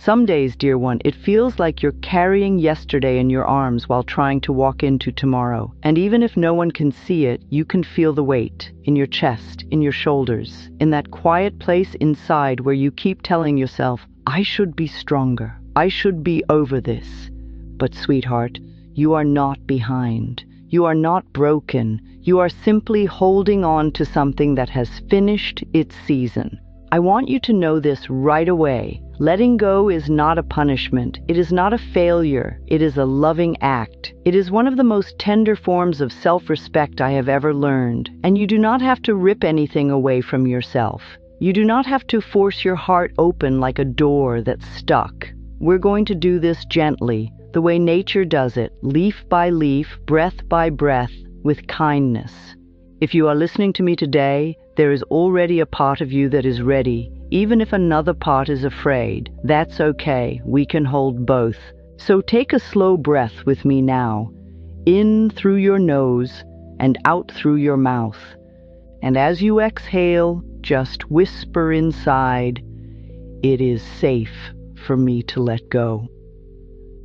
Some days, dear one, it feels like you're carrying yesterday in your arms while trying to walk into tomorrow. And even if no one can see it, you can feel the weight in your chest, in your shoulders, in that quiet place inside where you keep telling yourself, I should be stronger. I should be over this. But sweetheart, you are not behind. You are not broken. You are simply holding on to something that has finished its season. I want you to know this right away. Letting go is not a punishment. It is not a failure. It is a loving act. It is one of the most tender forms of self-respect I have ever learned. And you do not have to rip anything away from yourself. You do not have to force your heart open like a door that's stuck. We're going to do this gently, the way nature does it, leaf by leaf, breath by breath, with kindness. If you are listening to me today, there is already a part of you that is ready. Even if another part is afraid, that's okay. We can hold both. So take a slow breath with me now. In through your nose and out through your mouth. And as you exhale, just whisper inside, it is safe for me to let go.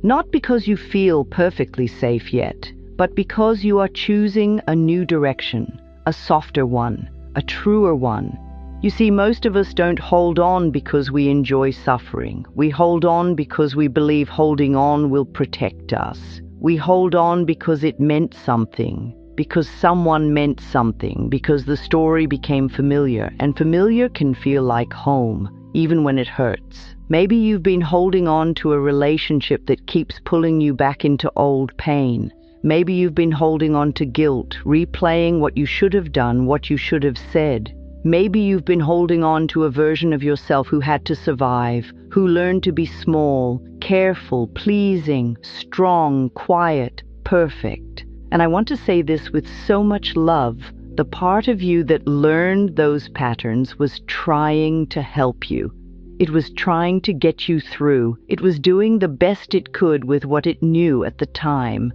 Not because you feel perfectly safe yet, but because you are choosing a new direction, a softer one, a truer one. You see, most of us don't hold on because we enjoy suffering. We hold on because we believe holding on will protect us. We hold on because it meant something, because someone meant something, because the story became familiar, and familiar can feel like home, even when it hurts. Maybe you've been holding on to a relationship that keeps pulling you back into old pain. Maybe you've been holding on to guilt, replaying what you should have done, what you should have said. Maybe you've been holding on to a version of yourself who had to survive, who learned to be small, careful, pleasing, strong, quiet, perfect. And I want to say this with so much love. The part of you that learned those patterns was trying to help you. It was trying to get you through. It was doing the best it could with what it knew at the time.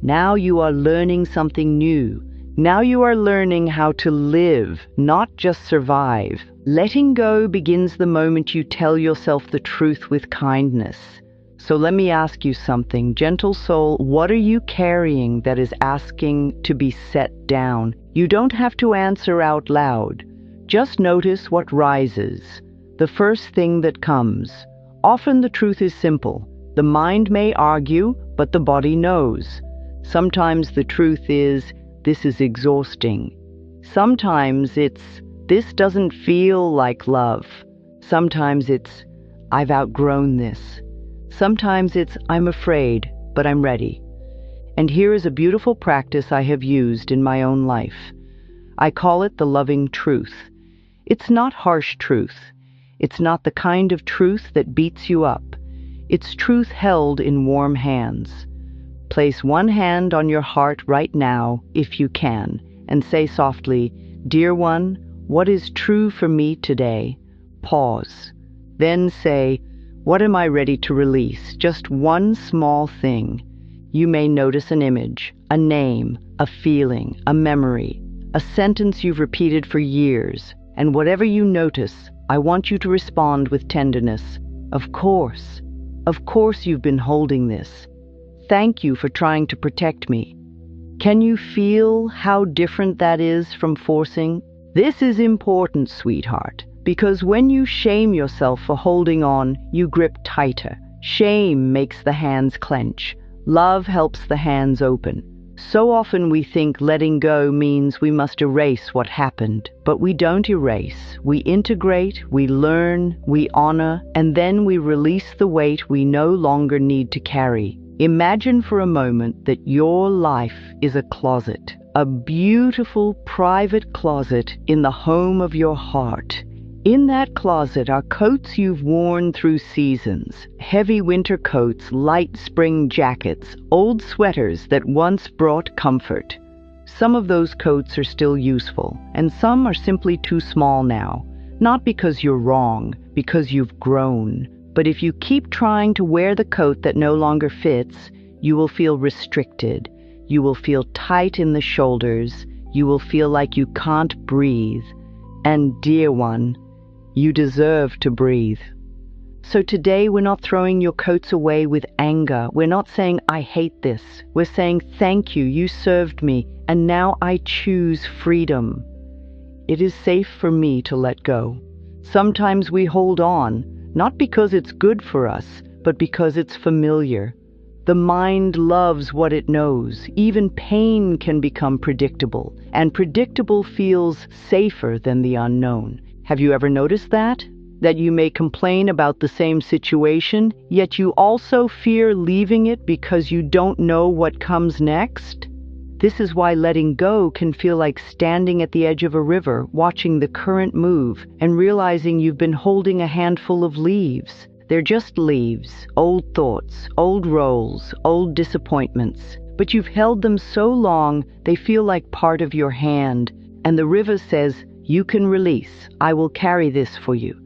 Now you are learning something new. Now you are learning how to live, not just survive. Letting go begins the moment you tell yourself the truth with kindness. So let me ask you something, gentle soul, what are you carrying that is asking to be set down? You don't have to answer out loud. Just notice what rises. The first thing that comes. Often the truth is simple. The mind may argue, but the body knows. Sometimes the truth is, this is exhausting. Sometimes it's, this doesn't feel like love. Sometimes it's, I've outgrown this. Sometimes it's, I'm afraid, but I'm ready. And here is a beautiful practice I have used in my own life. I call it the loving truth. It's not harsh truth. It's not the kind of truth that beats you up. It's truth held in warm hands. Place one hand on your heart right now, if you can, and say softly, Dear one, what is true for me today? Pause. Then say, what am I ready to release? Just one small thing. You may notice an image, a name, a feeling, a memory, a sentence you've repeated for years, and whatever you notice, I want you to respond with tenderness. Of course you've been holding this. Thank you for trying to protect me. Can you feel how different that is from forcing? This is important, sweetheart, because when you shame yourself for holding on, you grip tighter. Shame makes the hands clench. Love helps the hands open. So often we think letting go means we must erase what happened, but we don't erase. We integrate, we learn, we honor, and then we release the weight we no longer need to carry. Imagine for a moment that your life is a closet, a beautiful private closet in the home of your heart. In that closet are coats you've worn through seasons, heavy winter coats, light spring jackets, old sweaters that once brought comfort. Some of those coats are still useful, and some are simply too small now. Not because you're wrong, because you've grown. But if you keep trying to wear the coat that no longer fits, you will feel restricted. You will feel tight in the shoulders. You will feel like you can't breathe. And dear one, you deserve to breathe. So today we're not throwing your coats away with anger. We're not saying, I hate this. We're saying, thank you, you served me, and now I choose freedom. It is safe for me to let go. Sometimes we hold on, not because it's good for us, but because it's familiar. The mind loves what it knows. Even pain can become predictable, and predictable feels safer than the unknown. Have you ever noticed that? That you may complain about the same situation, yet you also fear leaving it because you don't know what comes next? This is why letting go can feel like standing at the edge of a river, watching the current move, and realizing you've been holding a handful of leaves. They're just leaves, old thoughts, old roles, old disappointments. But you've held them so long, they feel like part of your hand. And the river says, you can release. I will carry this for you.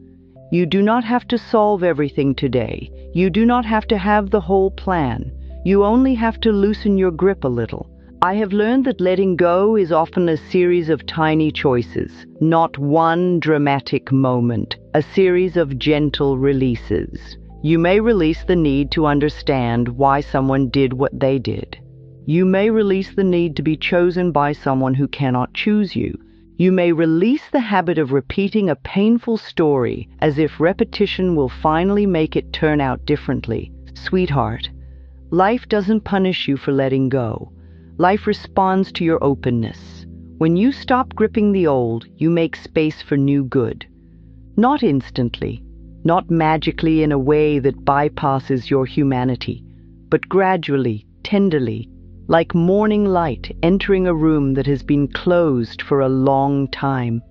You do not have to solve everything today. You do not have to have the whole plan. You only have to loosen your grip a little. I have learned that letting go is often a series of tiny choices, not one dramatic moment, a series of gentle releases. You may release the need to understand why someone did what they did. You may release the need to be chosen by someone who cannot choose you. You may release the habit of repeating a painful story as if repetition will finally make it turn out differently. Sweetheart, life doesn't punish you for letting go. Life responds to your openness. When you stop gripping the old, you make space for new good. Not instantly, not magically in a way that bypasses your humanity, but gradually, tenderly, like morning light entering a room that has been closed for a long time.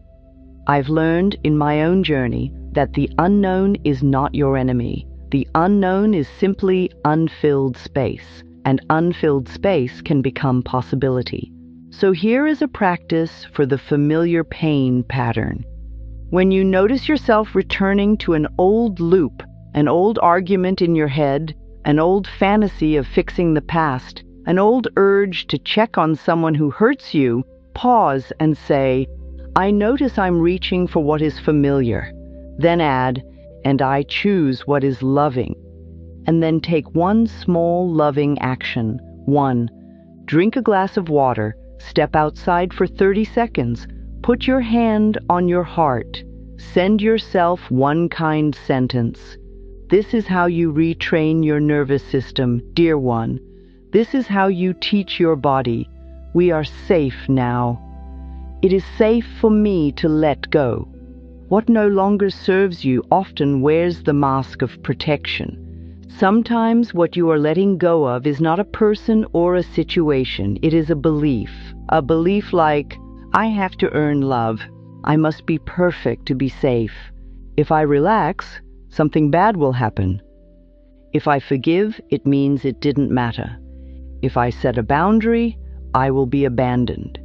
I've learned in my own journey that the unknown is not your enemy. The unknown is simply unfilled space, and unfilled space can become possibility. So here is a practice for the familiar pain pattern. When you notice yourself returning to an old loop, an old argument in your head, an old fantasy of fixing the past, an old urge to check on someone who hurts you, pause and say, I notice I'm reaching for what is familiar. Then add, and I choose what is loving. And then take one small loving action. 1. Drink a glass of water, step outside for 30 seconds, put your hand on your heart, send yourself one kind sentence. This is how you retrain your nervous system, dear one. This is how you teach your body, we are safe now. It is safe for me to let go. What no longer serves you often wears the mask of protection. Sometimes what you are letting go of is not a person or a situation, it is a belief. A belief like, I have to earn love. I must be perfect to be safe. If I relax, something bad will happen. If I forgive, it means it didn't matter. If I set a boundary, I will be abandoned.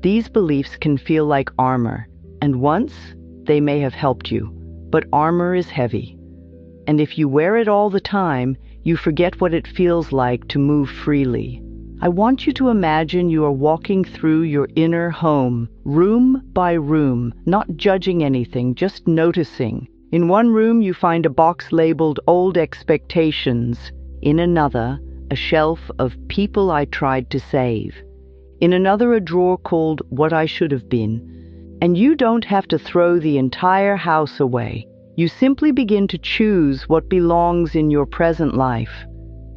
These beliefs can feel like armor, and once they may have helped you, but armor is heavy. And if you wear it all the time, you forget what it feels like to move freely. I want you to imagine you are walking through your inner home, room by room, not judging anything, just noticing. In one room you find a box labeled Old Expectations. In another, a shelf of People I Tried to Save. In another, a drawer called What I Should Have Been. And you don't have to throw the entire house away. You simply begin to choose what belongs in your present life.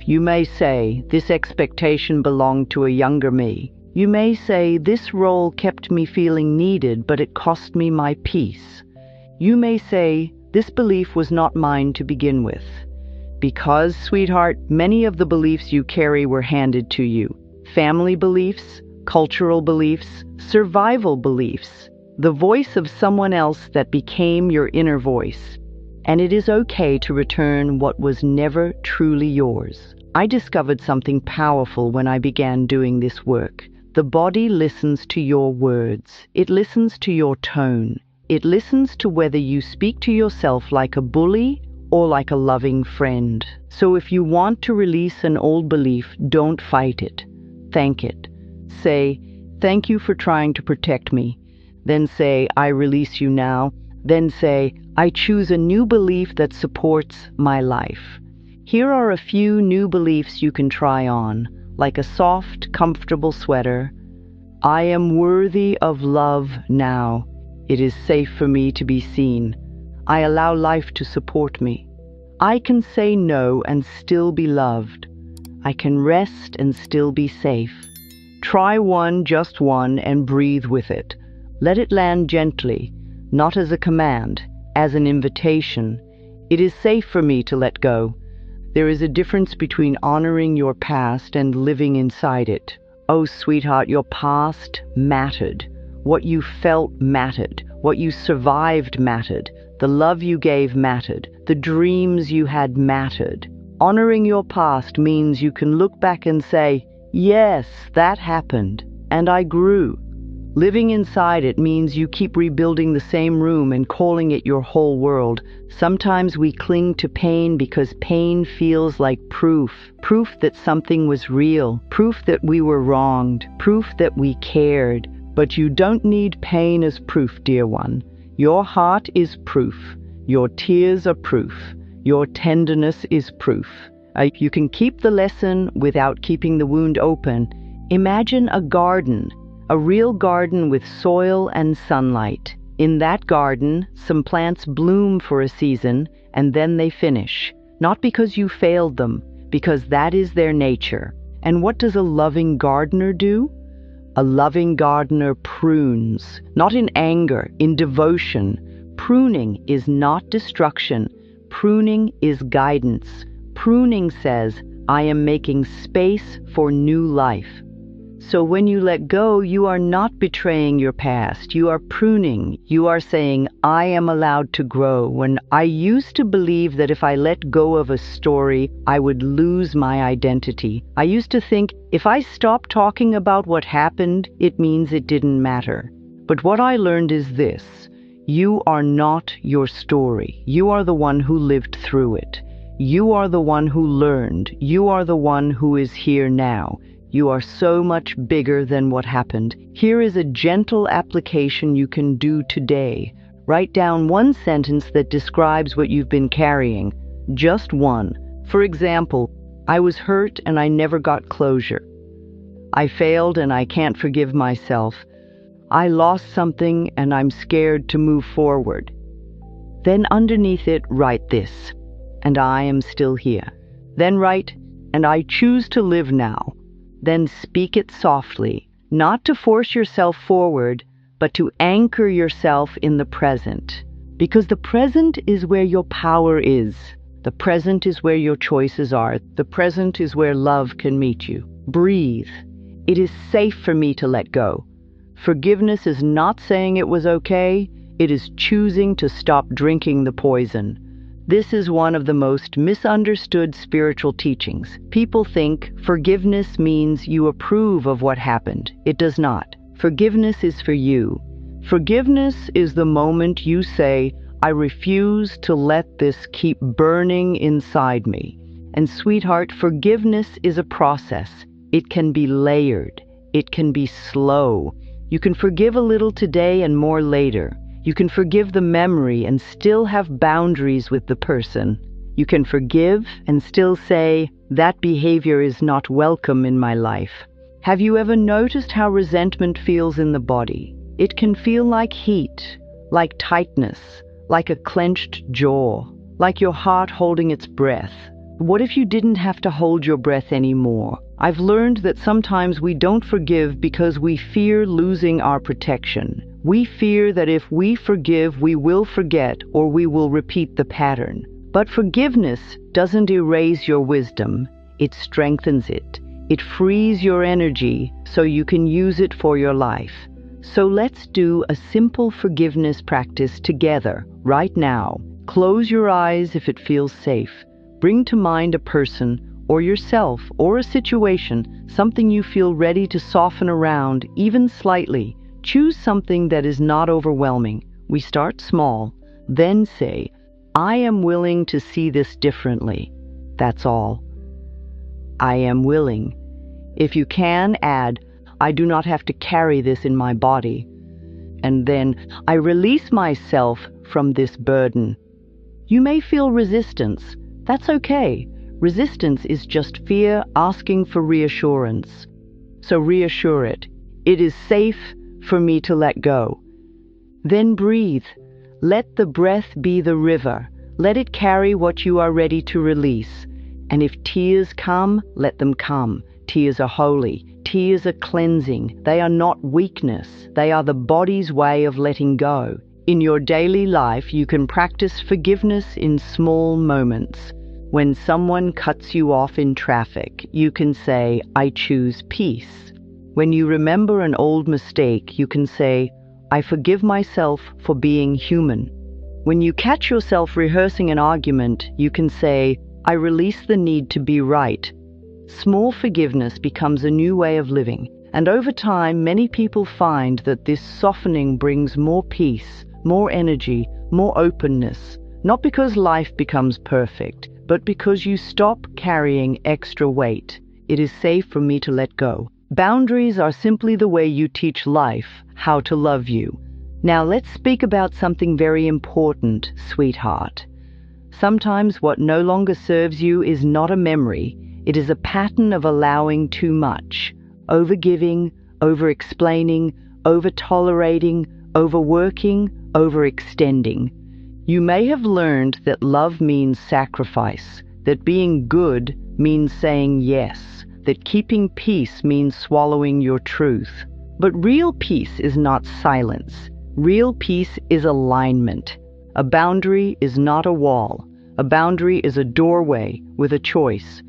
You may say, this expectation belonged to a younger me. You may say, this role kept me feeling needed, but it cost me my peace. You may say, this belief was not mine to begin with. Because, sweetheart, many of the beliefs you carry were handed to you. Family beliefs, cultural beliefs, survival beliefs. The voice of someone else that became your inner voice. And it is okay to return what was never truly yours. I discovered something powerful when I began doing this work. The body listens to your words. It listens to your tone. It listens to whether you speak to yourself like a bully or like a loving friend. So if you want to release an old belief, don't fight it. Thank it. Say, thank you for trying to protect me. Then say, I release you now. Then say, I choose a new belief that supports my life. Here are a few new beliefs you can try on, like a soft, comfortable sweater. I am worthy of love now. It is safe for me to be seen. I allow life to support me. I can say no and still be loved. I can rest and still be safe. Try one, just one, and breathe with it. Let it land gently, not as a command, as an invitation. It is safe for me to let go. There is a difference between honoring your past and living inside it. Oh, sweetheart, your past mattered. What you felt mattered. What you survived mattered. The love you gave mattered. The dreams you had mattered. Honoring your past means you can look back and say, yes, that happened, and I grew. Living inside it means you keep rebuilding the same room and calling it your whole world. Sometimes we cling to pain because pain feels like proof that something was real, proof that we were wronged, proof that we cared. But you don't need pain as proof, dear one. Your heart is proof. Your tears are proof. Your tenderness is proof. You can keep the lesson without keeping the wound open. Imagine a garden, a real garden with soil and sunlight. In that garden, some plants bloom for a season and then they finish. Not because you failed them, because that is their nature. And what does a loving gardener do? A loving gardener prunes, not in anger, in devotion. Pruning is not destruction. Pruning is guidance. Pruning says, I am making space for new life. So when you let go, you are not betraying your past. You are pruning. You are saying, I am allowed to grow. When I used to believe that if I let go of a story, I would lose my identity. I used to think, if I stop talking about what happened, it means it didn't matter. But what I learned is this. You are not your story. You are the one who lived through it. You are the one who learned. You are the one who is here now. You are so much bigger than what happened. Here is a gentle application you can do today. Write down one sentence that describes what you've been carrying. Just one. For example, I was hurt and I never got closure. I failed and I can't forgive myself. I lost something and I'm scared to move forward. Then underneath it, write this, and I am still here. Then write, and I choose to live now. Then speak it softly, not to force yourself forward, but to anchor yourself in the present. Because the present is where your power is. The present is where your choices are. The present is where love can meet you. Breathe. It is safe for me to let go. Forgiveness is not saying it was okay. It is choosing to stop drinking the poison. This is one of the most misunderstood spiritual teachings. People think forgiveness means you approve of what happened. It does not. Forgiveness is for you. Forgiveness is the moment you say, I refuse to let this keep burning inside me. And sweetheart, forgiveness is a process. It can be layered. It can be slow. You can forgive a little today and more later. You can forgive the memory and still have boundaries with the person. You can forgive and still say, that behavior is not welcome in my life. Have you ever noticed how resentment feels in the body? It can feel like heat, like tightness, like a clenched jaw, like your heart holding its breath. What if you didn't have to hold your breath anymore? I've learned that sometimes we don't forgive because we fear losing our protection. We fear that if we forgive, we will forget or we will repeat the pattern. But forgiveness doesn't erase your wisdom. It strengthens it. It frees your energy so you can use it for your life. So let's do a simple forgiveness practice together right now. Close your eyes if it feels safe. Bring to mind a person or yourself or a situation, something you feel ready to soften around, even slightly. Choose something that is not overwhelming. We start small, then say, I am willing to see this differently. That's all. I am willing. If you can, add, I do not have to carry this in my body. And then, I release myself from this burden. You may feel resistance. That's okay. Resistance is just fear asking for reassurance. So reassure it. It is safe for me to let go. Then breathe. Let the breath be the river. Let it carry what you are ready to release. And if tears come, let them come. Tears are holy. Tears are cleansing. They are not weakness. They are the body's way of letting go. In your daily life, you can practice forgiveness in small moments. When someone cuts you off in traffic, you can say, I choose peace. When you remember an old mistake, you can say, I forgive myself for being human. When you catch yourself rehearsing an argument, you can say, I release the need to be right. Small forgiveness becomes a new way of living, and over time, many people find that this softening brings more peace, more energy, more openness, not because life becomes perfect, but because you stop carrying extra weight. It is safe for me to let go. Boundaries are simply the way you teach life how to love you. Now let's speak about something very important, sweetheart. Sometimes what no longer serves you is not a memory. It is a pattern of allowing too much, overgiving, over-explaining, over-tolerating, overworking, overextending. You may have learned that love means sacrifice, that being good means saying yes, that keeping peace means swallowing your truth. But real peace is not silence. Real peace is alignment. A boundary is not a wall. A boundary is a doorway with a choice.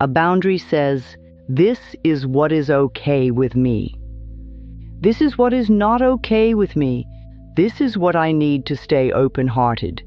A boundary says, this is what is okay with me. This is what is not okay with me. This is what I need to stay open-hearted.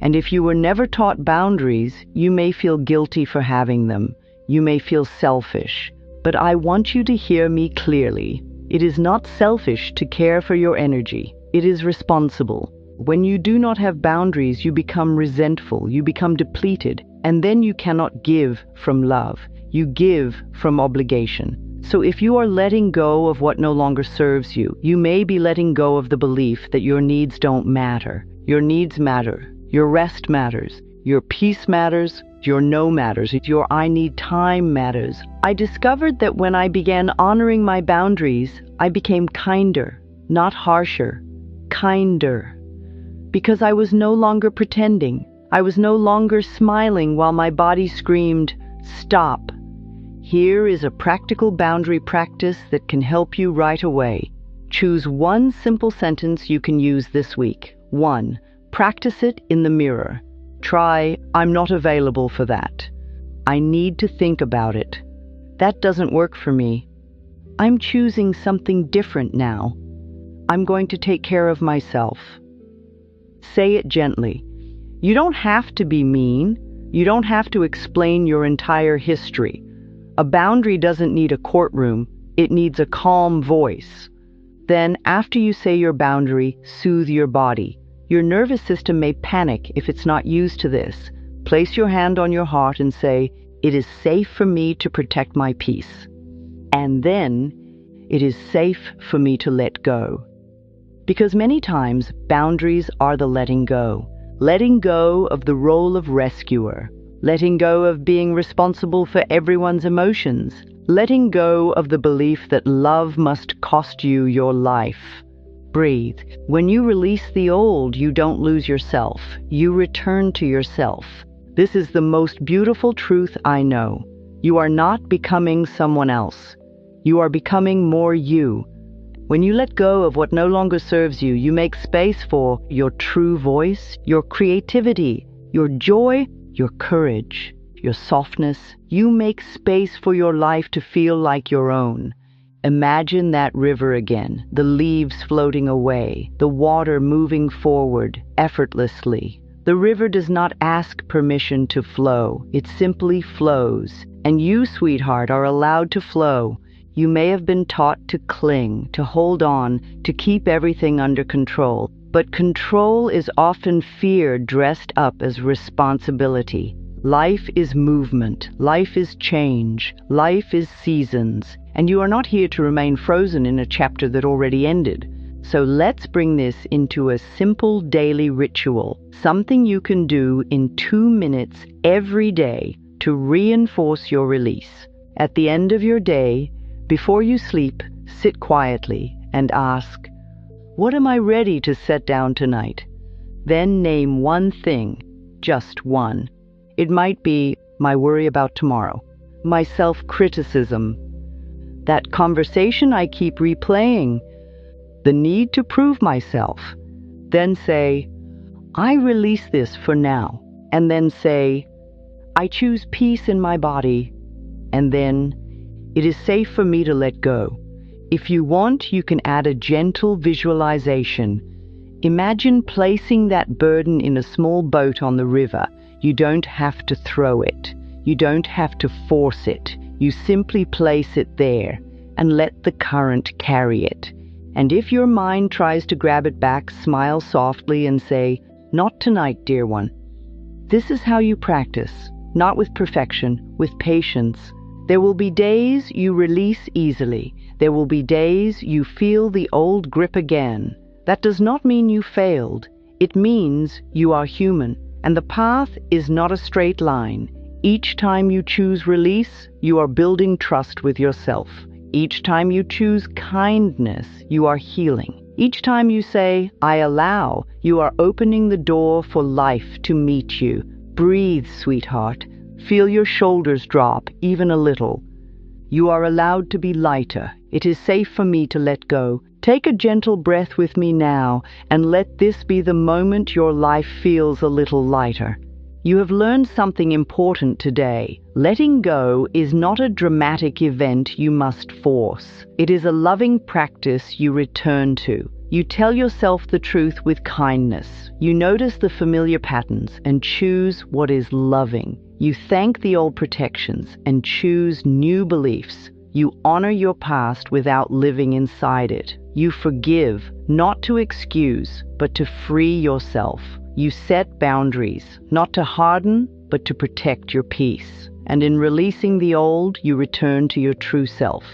And if you were never taught boundaries, you may feel guilty for having them. You may feel selfish. But I want you to hear me clearly. It is not selfish to care for your energy. It is responsible. When you do not have boundaries, you become resentful, you become depleted, and then you cannot give from love. You give from obligation. So if you are letting go of what no longer serves you, you may be letting go of the belief that your needs don't matter. Your needs matter. Your rest matters. Your peace matters. Your no matters. Your I need time matters. I discovered that when I began honoring my boundaries, I became kinder, not harsher, kinder. Because I was no longer pretending. I was no longer smiling while my body screamed, stop. Here is a practical boundary practice that can help you right away. Choose one simple sentence you can use this week. 1. Practice it in the mirror. Try, I'm not available for that. I need to think about it. That doesn't work for me. I'm choosing something different now. I'm going to take care of myself. Say it gently. You don't have to be mean. You don't have to explain your entire history. A boundary doesn't need a courtroom. It needs a calm voice. Then, after you say your boundary, soothe your body. Your nervous system may panic if it's not used to this. Place your hand on your heart and say, it is safe for me to protect my peace. And then, it is safe for me to let go. Because many times, boundaries are the letting go. Letting go of the role of rescuer. Letting go of being responsible for everyone's emotions. Letting go of the belief that love must cost you your life. Breathe. When you release the old, you don't lose yourself. You return to yourself. This is the most beautiful truth I know. You are not becoming someone else. You are becoming more you. When you let go of what no longer serves you, you make space for your true voice, your creativity, your joy, your courage, your softness. You make space for your life to feel like your own. Imagine that river again, the leaves floating away, the water moving forward effortlessly. The river does not ask permission to flow. It simply flows. And you, sweetheart, are allowed to flow. You may have been taught to cling, to hold on, to keep everything under control. But control is often fear dressed up as responsibility. Life is movement. Life is change. Life is seasons. And you are not here to remain frozen in a chapter that already ended. So let's bring this into a simple daily ritual, something you can do in 2 minutes every day to reinforce your release. At the end of your day, before you sleep, sit quietly and ask, "What am I ready to set down tonight?" Then name one thing, just one. It might be my worry about tomorrow, my self-criticism, that conversation I keep replaying, the need to prove myself. Then say, "I release this for now." And then say, "I choose peace in my body." And then, "It is safe for me to let go." If you want, you can add a gentle visualization. Imagine placing that burden in a small boat on the river. You don't have to throw it. You don't have to force it. You simply place it there and let the current carry it. And if your mind tries to grab it back, smile softly and say, "Not tonight, dear one." This is how you practice, not with perfection, with patience. There will be days you release easily. There will be days you feel the old grip again. That does not mean you failed. It means you are human, and the path is not a straight line. Each time you choose release, you are building trust with yourself. Each time you choose kindness, you are healing. Each time you say, "I allow," you are opening the door for life to meet you. Breathe, sweetheart. Feel your shoulders drop, even a little. You are allowed to be lighter. It is safe for me to let go. Take a gentle breath with me now, and let this be the moment your life feels a little lighter. You have learned something important today. Letting go is not a dramatic event you must force. It is a loving practice you return to. You tell yourself the truth with kindness. You notice the familiar patterns and choose what is loving. You thank the old protections and choose new beliefs. You honor your past without living inside it. You forgive, not to excuse, but to free yourself. You set boundaries, not to harden, but to protect your peace. And in releasing the old, you return to your true self.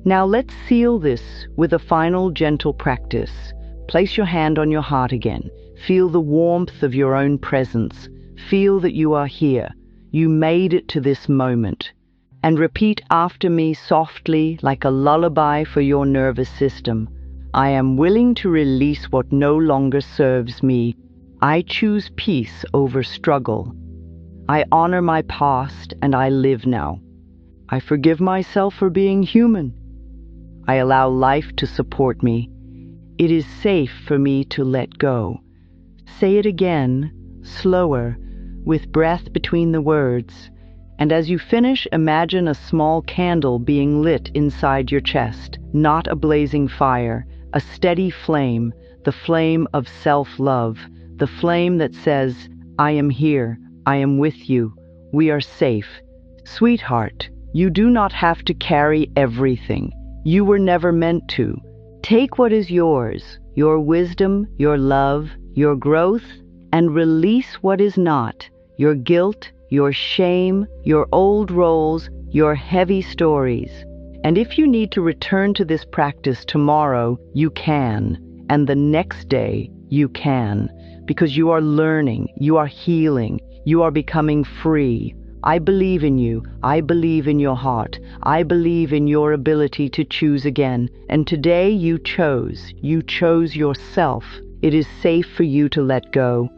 Now let's seal this with a final gentle practice. Place your hand on your heart again. Feel the warmth of your own presence. Feel that you are here. You made it to this moment. And repeat after me softly, like a lullaby for your nervous system. I am willing to release what no longer serves me. I choose peace over struggle. I honor my past and I live now. I forgive myself for being human. I allow life to support me. It is safe for me to let go. Say it again, slower, with breath between the words. And as you finish, imagine a small candle being lit inside your chest, not a blazing fire, a steady flame, the flame of self-love, the flame that says, "I am here, I am with you, we are safe." Sweetheart, you do not have to carry everything. You were never meant to. Take what is yours, your wisdom, your love, your growth, and release what is not, your guilt, your shame, your old roles, your heavy stories. And if you need to return to this practice tomorrow, you can. And the next day, you can. Because you are learning, you are healing, you are becoming free. I believe in you. I believe in your heart. I believe in your ability to choose again. And today you chose. You chose yourself. It is safe for you to let go.